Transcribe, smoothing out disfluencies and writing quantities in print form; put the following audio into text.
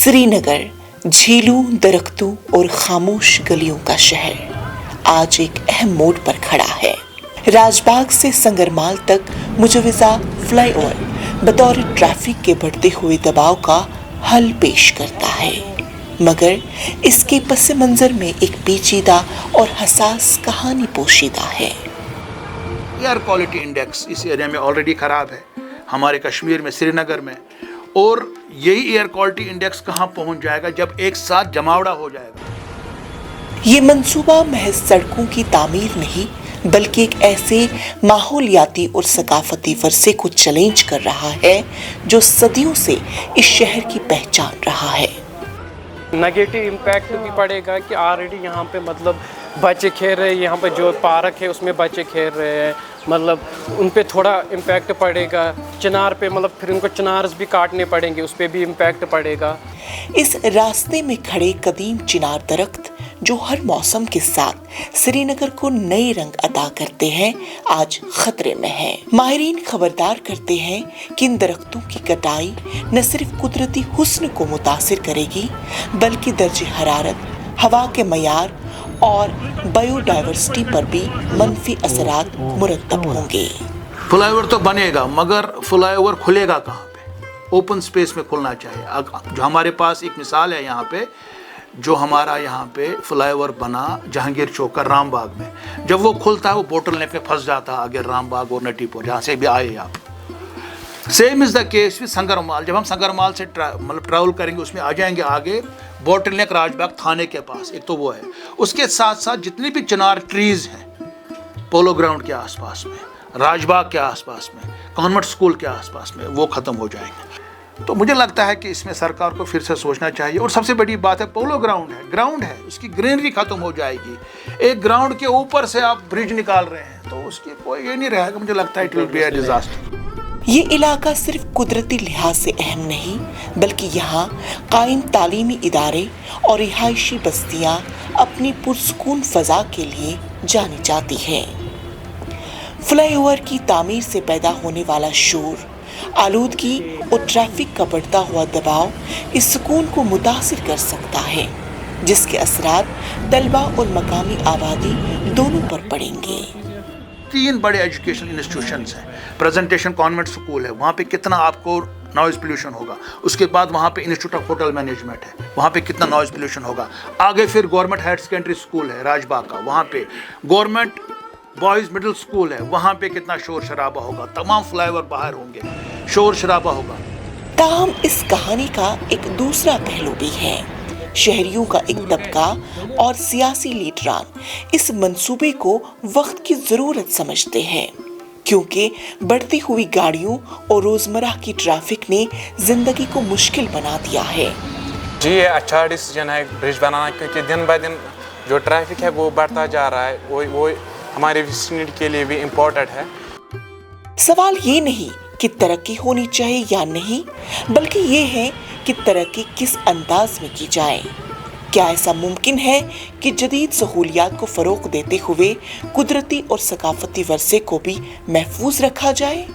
श्रीनगर झीलों, दरख्तों और खामोश गलियों का शहर आज एक अहम मोड़ पर खड़ा है। राजबाग से संगरमाल तक मुजव्वजा फ्लाईओवर बतौर ट्रैफिक के बढ़ते हुए दबाव का हल पेश करता है, मगर इसके पस मंजर में एक पेचीदा और हसास कहानी पोशीदा है। एयर क्वालिटी इंडेक्स इस एरिया में ऑलरेडी ख़राब है, हमारे कश्मीर में, श्रीनगर में। और यही एयर क्वालिटी इंडेक्स कहाँ पहुँच जाएगा जब एक साथ जमावड़ा हो जाएगा। ये मंसूबा महज सड़कों की तामीर नहीं बल्कि एक ऐसे माहौलियाती और सकाफती वर्से को चैलेंज कर रहा है जो सदियों से इस शहर की पहचान रहा है। नेगेटिव इम्पैक्ट भी पड़ेगा कि ऑलरेडी यहाँ पे मतलब बच्चे खेल रहे हैं, यहाँ पे जो पार्क है उसमें बच्चे खेल रहे हैं, मतलब उन पे थोड़ा इम्पैक्ट पड़ेगा। चिनार पे मतलब फिर उनको चिनार्स भी काटने पड़ेंगे, उस पे भी इम्पैक्ट पड़ेगा। इस रास्ते में खड़े कदीम चिनार दरख्त जो हर मौसम के साथ श्रीनगर को नए रंग अता करते हैं, आज खतरे में है। माहिरीन खबरदार करते हैं कि इन दरख्तों की कटाई न सिर्फ कुदरती हुस्न को मुतासिर करेगी बल्कि दर्जे हरारत, हवा के मयार और बायोडाइवर्सिटी पर भी मनफी असरात मुरतब होंगे। फ्लाईओवर तो बनेगा मगर फ्लाईओवर खुलेगा कहाँ पे? ओपन स्पेस में खुलना चाहिए। जो हमारे पास एक मिसाल है यहाँ पे, जो हमारा यहाँ पे फ्लाईओवर बना जहांगीर चौक का रामबाग में, जब वो खुलता है वो बोटल नेक में फंस जाता है आगे रामबाग और नटीपुर, जहाँ से भी आए आप। Same is the case with संगरमाल। जब हम संगरमाल से मतलब ट्रैवल करेंगे उसमें आ जाएंगे आगे बोटल नेक राजबाग थाने के पास, एक तो वो है। उसके साथ साथ जितनी भी चिनार ट्रीज हैं पोलो ग्राउंड के आसपास में, राजबाग के आसपास में, कॉन्वेंट स्कूल के आसपास में, वो ख़त्म हो जाएंगे। तो मुझे लगता है कि इसमें सरकार को फिर से सोचना चाहिए। और सबसे बड़ी बात है, पोलो ग्राउंड है, उसकी ग्रीनरी खत्म हो जाएगी। एक ग्राउंड के ऊपर से आप ब्रिज निकाल रहे हैं तो उसकी कोई ये नहीं रहेगा। मुझे लगता है it will be a disaster. ये इलाका सिर्फ कुदरती लिहाज से अहम नहीं बल्कि यहाँ कायम तालीमी इदारे और रिहायशी बस्तियाँ अपनी पुरसकून फजा के लिए जानी जाती हैं। फ्लाईओवर की तामीर से पैदा होने वाला शोर, आलूदगी और ट्रैफिक का बढ़ता हुआ दबाव इस सुकून को मुतासिर कर सकता है, जिसके असरात तलबा और मकामी आबादी दोनों पर पड़ेंगे। 3 बड़े एजुकेशनल इंस्टीट्यूशंस हैं। प्रेजेंटेशन कॉन्वेंट स्कूल है, वहाँ पे कितना आपको नॉइज़ पोल्यूशन होगा। उसके बाद वहाँ पे इंस्टीट्यूट ऑफ होटल मैनेजमेंट है, वहाँ पे कितना नॉइज़ पोल्यूशन होगा। आगे फिर गवर्नमेंट हायर सेकेंडरी स्कूल है राजबाग का, वहाँ पे गवर्नमेंट बॉयज़ मिडिल स्कूल है, वहाँ पे कितना शोर शराबा होगा। तमाम फ्लाईओवर बाहर होंगे, शोर शराबा होगा। ताहम इस कहानी का एक दूसरा पहलू भी है। शहरियों का एक तबका और सियासी लीडरान इस मंसूबे को वक्त की ज़रूरत समझते हैं, क्योंकि बढ़ती हुई गाड़ियों और रोज़मर्रा की ट्रैफिक ने ज़िंदगी को मुश्किल बना दिया है। जी ये अच्छा डिसीजन है ब्रिज बनाना, क्योंकि दिन ब दिन जो ट्रैफिक है वो बढ़ता जा रहा है। वो हमारे विसिनिटी के लिए भी इम्पोर्टेंट है। सवाल ये नहीं कि तरक्की होनी चाहिए या नहीं, बल्कि ये है कि तरक्की किस अंदाज में की जाए। क्या ऐसा मुमकिन है कि जदीद सहूलियात को फ़रोग़ देते हुए कुदरती और सकाफती वर्से को भी महफूज रखा जाए?